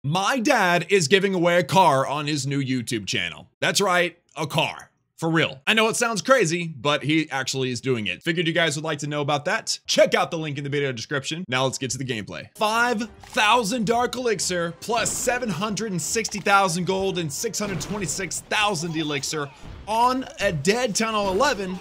My dad is giving away a car on his new YouTube channel. That's right, a car. For real. I know it sounds crazy, but he actually is doing it. Figured you guys would like to know about that. Check out the link in the video description. Now let's get to the gameplay. 5,000 Dark Elixir plus 760,000 gold and 626,000 Elixir on a dead Town Hall 11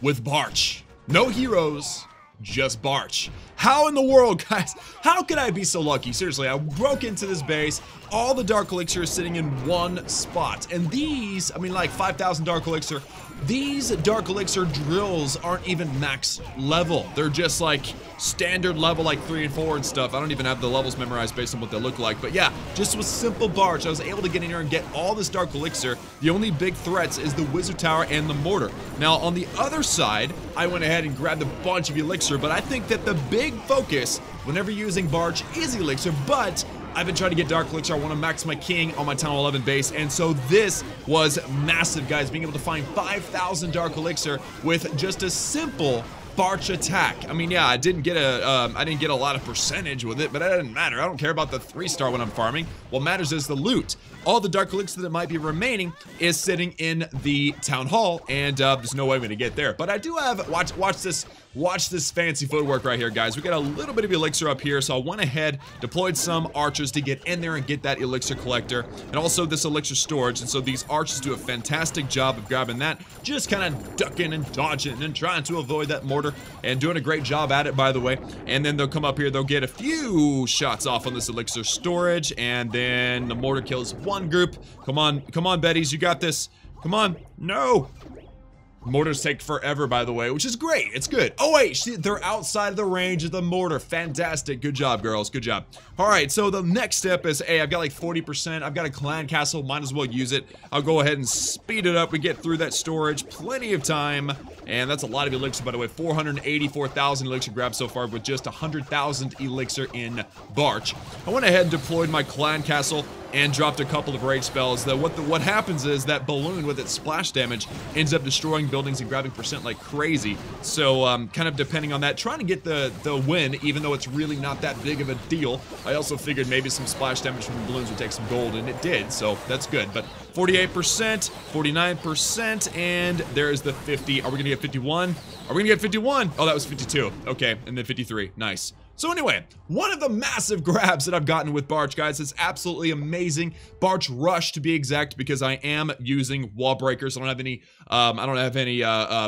with Barch. No heroes, just Barch. How in the world, guys? How could I be so lucky? Seriously, I broke into this base. All the Dark Elixir is sitting in one spot. And these, I mean, like 5,000 Dark Elixir, these Dark Elixir drills aren't even max level. They're just like standard level, like 3 and 4 and stuff. I don't even have the levels memorized based on what they look like. But yeah, just with simple Barch, I was able to get in here and get all this Dark Elixir. The only big threats is the Wizard Tower and the Mortar. Now, on the other side, I went ahead and grabbed a bunch of Elixir, but I think that the big focus whenever using Barch is Elixir, but I've been trying to get Dark Elixir. I want to max my King on my Town Hall 11 base, and so this was massive, guys. Being able to find 5,000 Dark Elixir with just a simple Barch attack. I mean, yeah, I didn't get a lot of percentage with it, but that doesn't matter. I don't care about the 3-star when I'm farming. What matters is the loot. All the Dark Elixir that might be remaining is sitting in the Town Hall, and there's no way I'm gonna get there. But I do have, watch this fancy footwork right here, guys. We got a little bit of Elixir up here, so I went ahead, deployed some archers to get in there and get that Elixir collector, and also this Elixir storage. And so these archers do a fantastic job of grabbing that, just kind of ducking and dodging and trying to avoid that mortar, and doing a great job at it, by the way. And then they'll come up here, they'll get a few shots off on this Elixir storage, and then the mortar kills one group. Come on, Betties, you got this. Come on, no. Mortars take forever, by the way, which is great. It's good. Oh, wait, they're outside of the range of the mortar. Fantastic. Good job, girls. Good job. All right, so the next step is, hey, I've got like 40%. I've got a clan castle. Might as well use it. I'll go ahead and speed it up. We get through that storage. Plenty of time. And that's a lot of Elixir, by the way. 484,000 Elixir grabs so far with just 100,000 Elixir in Barch. I went ahead and deployed my clan castle and dropped a couple of rage spells. What happens is that balloon with its splash damage ends up destroying buildings and grabbing percent like crazy. So kind of depending on that, trying to get the win, even though it's really not that big of a deal. I also figured maybe some splash damage from the balloons would take some gold, and it did, so that's good. But 48%, 49%, and there is the 50. Are we gonna get 51? Are we gonna get 51? Oh, that was 52. Okay, and then 53. Nice. So anyway, one of the massive grabs that I've gotten with Barch, guys, is absolutely amazing. Barch Rush, to be exact, because I am using wall breakers. I don't have any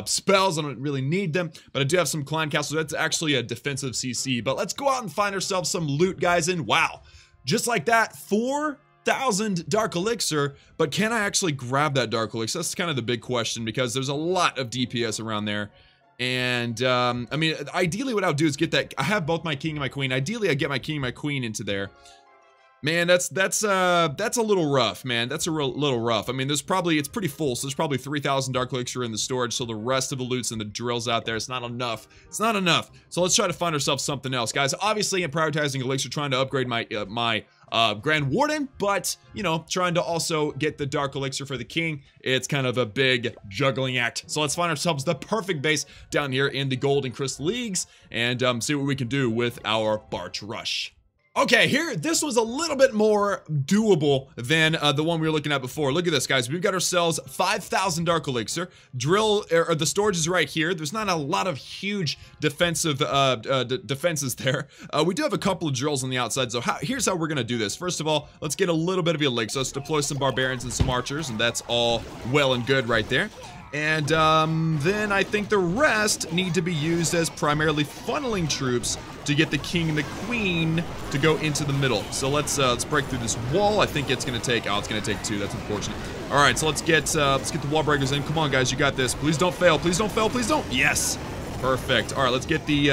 spells. I don't really need them, but I do have some clan castles. That's actually a defensive CC. But let's go out and find ourselves some loot, guys. And wow, just like that, 4,000 Dark Elixir. But can I actually grab that Dark Elixir? That's kind of the big question, because there's a lot of DPS around there. And I mean, ideally what I'll do is get that. I have both my King and my Queen. Ideally I get my King and my Queen into there. Man, that's a little rough, man. That's a little rough. I mean, it's pretty full, so there's probably 3,000 Dark Elixir in the storage, so the rest of the loots and the drills out there, it's not enough. It's not enough. So let's try to find ourselves something else, guys. Obviously, I'm prioritizing Elixir, trying to upgrade my Grand Warden, but, you know, trying to also get the Dark Elixir for the King. It's kind of a big juggling act. So let's find ourselves the perfect base down here in the Gold and Crystal Leagues, and see what we can do with our Barch Rush. Okay, this was a little bit more doable than the one we were looking at before. Look at this, guys. We've got ourselves 5,000 Dark Elixir. The storage is right here. There's not a lot of huge defensive defenses there. We do have a couple of drills on the outside, so here's how we're gonna do this. First of all, let's get a little bit of Elixir. Let's deploy some barbarians and some archers, and that's all well and good right there. And then I think the rest need to be used as primarily funneling troops to get the King and the Queen to go into the middle. So let's break through this wall. I think it's gonna take 2. That's unfortunate. All right, so let's get the wall breakers in. Come on, guys, you got this. Please don't fail. Please don't fail. Please don't. Yes. Perfect. All right, let's get the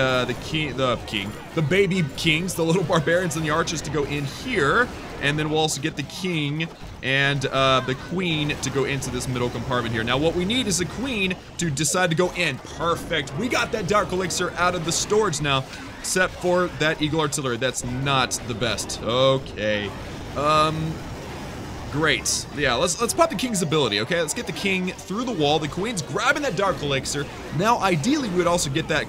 baby kings, the little barbarians and the archers to go in here. And then we'll also get the King and the Queen to go into this middle compartment here. Now, what we need is the Queen to decide to go in. Perfect. We got that Dark Elixir out of the storage now, except for that Eagle Artillery. That's not the best. Okay. Great. Yeah, let's pop the King's ability, okay? Let's get the King through the wall. The Queen's grabbing that Dark Elixir. Now, ideally, we would also get that,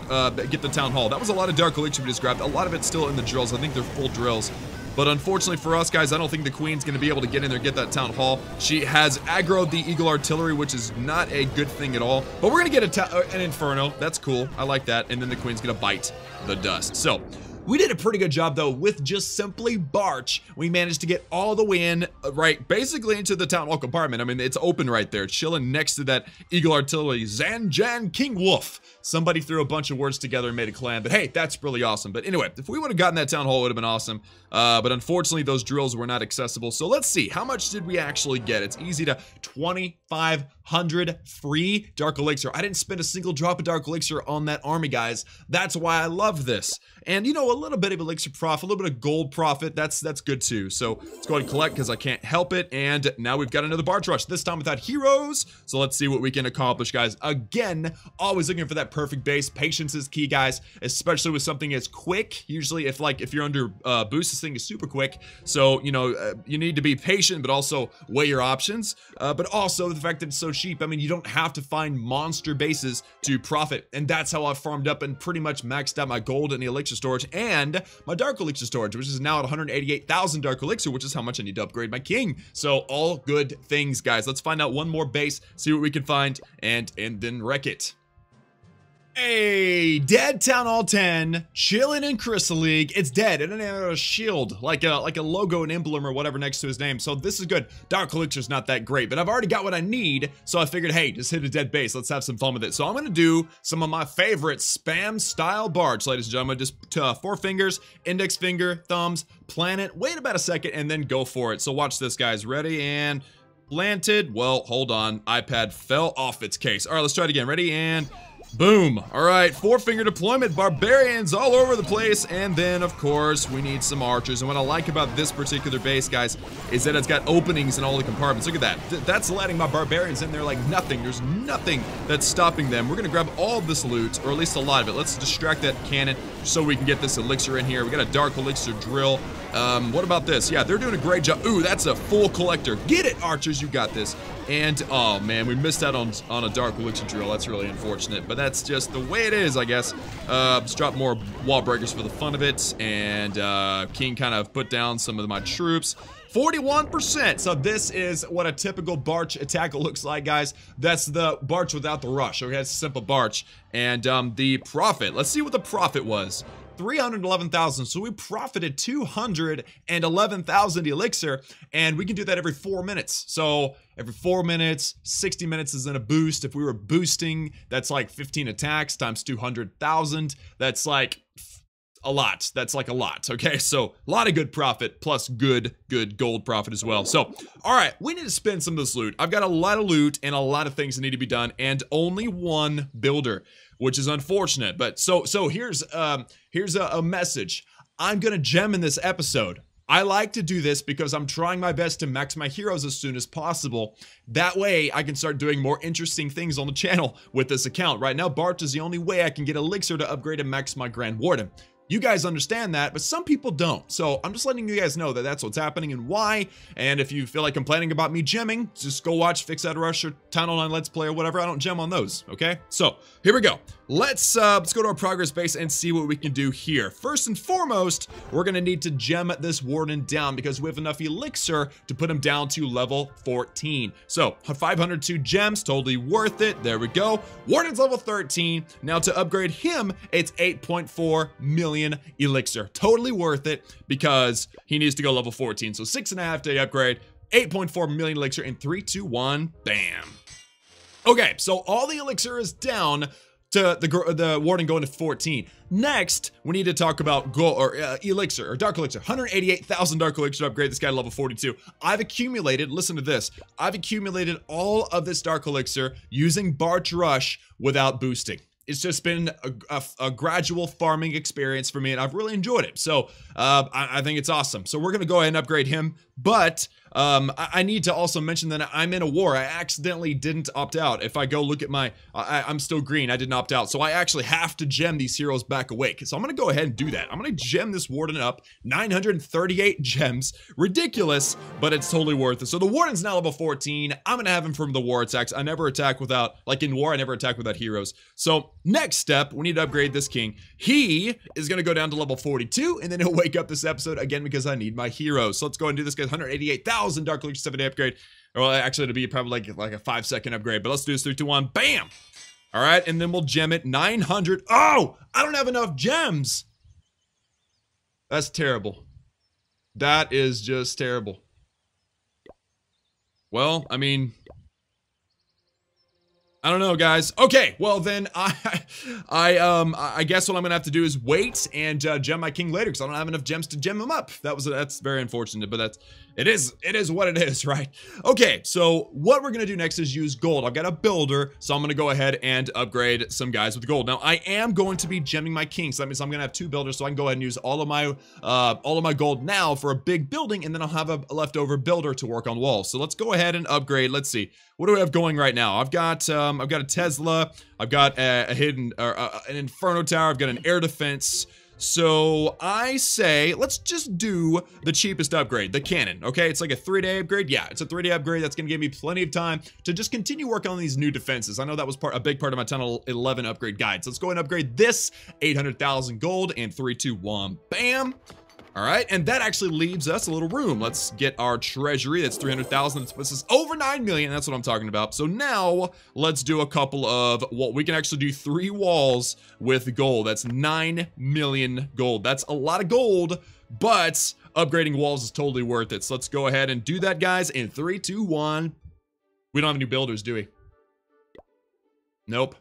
get the Town Hall. That was a lot of Dark Elixir we just grabbed. A lot of it's still in the drills. I think they're full drills. But unfortunately for us, guys, I don't think the queen's going to be able to get in there and get that town hall. She has aggroed the eagle artillery, which is not a good thing at all. But we're going to get an inferno. That's cool. I like that. And then the queen's going to bite the dust. So we did a pretty good job, though, with just simply Barch. We managed to get all the way in, right, basically into the town hall compartment. I mean, it's open right there, chilling next to that eagle artillery. Zanjan King Wolf. Somebody threw a bunch of words together and made a clan, but hey, that's really awesome. But anyway, if we would have gotten that town hall, it would have been awesome. But unfortunately, those drills were not accessible. So let's see, how much did we actually get? It's easy to 2,500 free Dark Elixir. I didn't spend a single drop of Dark Elixir on that army, guys. That's why I love this. And you know, a little bit of Elixir profit, a little bit of gold profit, that's good too. So let's go ahead and collect because I can't help it. And now we've got another Barch Rush, this time without heroes. So let's see what we can accomplish, guys. Again, always looking for that perfect base. Patience is key, guys, especially with something as quick. Usually if you're under boost, this thing is super quick. So, you know, you need to be patient, but also weigh your options. But also the fact that it's so cheap. I mean, you don't have to find monster bases to profit. And that's how I farmed up and pretty much maxed out my gold and the elixir storage and my dark elixir storage, which is now at 188,000 dark elixir, which is how much I need to upgrade my king. So all good things, guys. Let's find out one more base, see what we can find, and then wreck it. Hey, dead Town Hall 10, chilling in Crystal League. It's dead. It doesn't have a shield, like a logo, an emblem, or whatever next to his name. So this is good. Dark Elixir's not that great, but I've already got what I need. So I figured, hey, just hit a dead base. Let's have some fun with it. So I'm gonna do some of my favorite spam style Barch, ladies and gentlemen. Just 4 fingers, index finger, thumbs, planet. Wait about a second and then go for it. So watch this, guys. Ready and planted. Well, hold on. iPad fell off its case. All right, let's try it again. Ready and boom. All right, 4-finger deployment, barbarians all over the place, and then of course we need some archers. And what I like about this particular base, guys, is that it's got openings in all the compartments. Look at that. That's letting my barbarians in there like nothing. There's nothing that's stopping them. We're gonna grab all of this loot, or at least a lot of it. Let's distract that cannon so we can get this elixir in here. We got a dark elixir drill. What about this? Yeah, they're doing a great job. Ooh, that's a full collector. Get it, archers, you got this. And oh man, we missed out on a dark elixir drill. That's really unfortunate, but that's just the way it is, I guess. Let's drop more wall breakers for the fun of it, and King kind of put down some of my troops. 41%. So this is what a typical Barch attack looks like, guys. That's the Barch without the rush. Okay, it's a simple Barch. And the profit. Let's see what the profit was. 311,000. So we profited 211,000 elixir, and we can do that every 4 minutes. So every 4 minutes, 60 minutes is in a boost. If we were boosting, that's like 15 attacks times 200,000. That's like a lot. That's like a lot. Okay, so a lot of good profit plus good gold profit as well. So all right, we need to spend some of this loot. I've got a lot of loot and a lot of things that need to be done, and only one builder, which is unfortunate. But so here's a message. I'm gonna gem in this episode. I like to do this because I'm trying my best to max my heroes as soon as possible. That way I can start doing more interesting things on the channel with this account. Right now, Barch is the only way I can get elixir to upgrade and max my Grand Warden. You guys understand that, but some people don't. So I'm just letting you guys know that that's what's happening and why. And if you feel like complaining about me gemming, just go watch Fix Out Rush or Town Hall 9 Let's Play or whatever. I don't gem on those, okay? So here we go. Let's go to our progress base and see what we can do here. First and foremost, we're gonna need to gem this warden down because we have enough elixir to put him down to level 14. So 502 gems, totally worth it. There we go. Warden's level 13. Now to upgrade him, it's 8.4 million elixir. Totally worth it because he needs to go level 14. So 6.5 day upgrade, 8.4 million elixir in 3, 2, 1, bam. Okay, so all the elixir is down to the warden going to 14. Next, we need to talk about gold or elixir or dark elixir. 188,000 dark elixir to upgrade this guy to level 42. I've accumulated, listen to this, I've accumulated all of this dark elixir using Barch Rush without boosting. It's just been a gradual farming experience for me, and I've really enjoyed it. So I think it's awesome. So we're going to go ahead and upgrade him But I need to also mention that I'm in a war. I accidentally didn't opt out. If I go look at my, I'm still green. I didn't opt out. So I actually have to gem these heroes back awake. So I'm going to go ahead and do that. I'm going to gem this warden up. 938 gems. Ridiculous, but it's totally worth it. So the warden's now level 14. I'm going to have him from the war attacks. I never attack without, like in war, I never attack without heroes. So next step, we need to upgrade this king. He is going to go down to level 42, and then he'll wake up this episode again because I need my heroes. So let's go ahead and do this, guys. 188,000 Dark Elixir 7-day upgrade. Well, actually, it'll be probably like a 5-second upgrade, but let's do this. 3, 2, 1. Bam! All right, and then we'll gem it. 900. Oh, I don't have enough gems. That's terrible. That is just terrible. Well, I mean, I don't know, guys. Okay, well then I guess what I'm gonna have to do is wait and gem my king later because I don't have enough gems to gem him up. That's very unfortunate, but it is what it is, right? Okay, so what we're gonna do next is use gold. I've got a builder, so I'm gonna go ahead and upgrade some guys with gold. Now I am going to be gemming my king, so that means I'm gonna have 2 builders, so I can go ahead and use all of my gold now for a big building, and then I'll have a leftover builder to work on walls. So let's go ahead and upgrade. Let's see, what do we have going right now? I've got a Tesla, I've got a hidden an Inferno Tower, I've got an air defense. So I say, let's just do the cheapest upgrade, the cannon, okay? It's like a 3-day upgrade. Yeah, it's a 3-day upgrade. That's gonna give me plenty of time to just continue working on these new defenses. I know that was a big part of my Tunnel 11 upgrade guide. So let's go ahead and upgrade this 800,000 gold and 3, 2, 1, bam. All right, and that actually leaves us a little room. Let's get our treasury. That's 300,000. That puts us over 9 million. That's what I'm talking about. So now let's do a couple of, well, we can actually do 3 walls with gold. That's 9 million gold. That's a lot of gold, but upgrading walls is totally worth it. So let's go ahead and do that, guys, in 3, 2, 1. We don't have any builders, do we? Nope.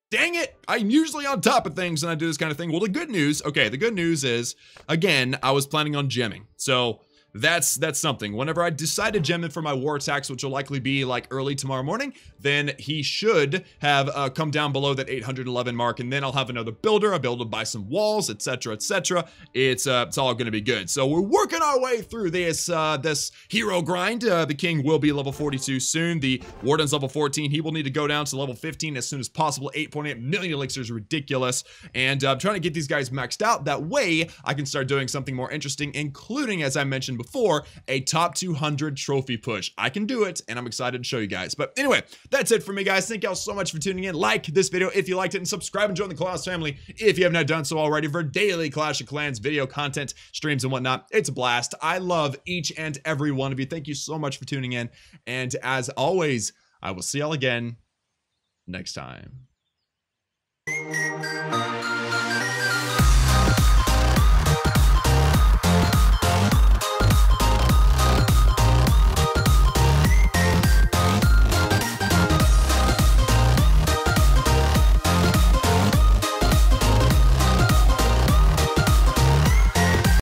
Dang it, I'm usually on top of things and I do this kind of thing. Well, the good news is, again, I was planning on gemming. So that's something. Whenever I decide to gem it for my war attacks, which will likely be like early tomorrow morning, then he should have come down below that 811 mark, and then I'll have another builder. I'll be able to buy some walls, etc., etc. It's all gonna be good. So we're working our way through this hero grind. The king will be level 42 soon. The warden's level 14. He will need to go down to level 15 as soon as possible. 8.8 million elixirs is ridiculous, and I'm trying to get these guys maxed out. That way I can start doing something more interesting, including, as I mentioned before, a top 200 trophy push. I can do it, and I'm excited to show you guys. But anyway, that's it for me, guys. Thank y'all so much for tuning in. Like this video if you liked it, and subscribe and join the Klaus family if you have not done so already for daily Clash of Clans video content, streams, and whatnot. It's a blast. I love each and every one of you. Thank you so much for tuning in, and as always, I will see y'all again next time.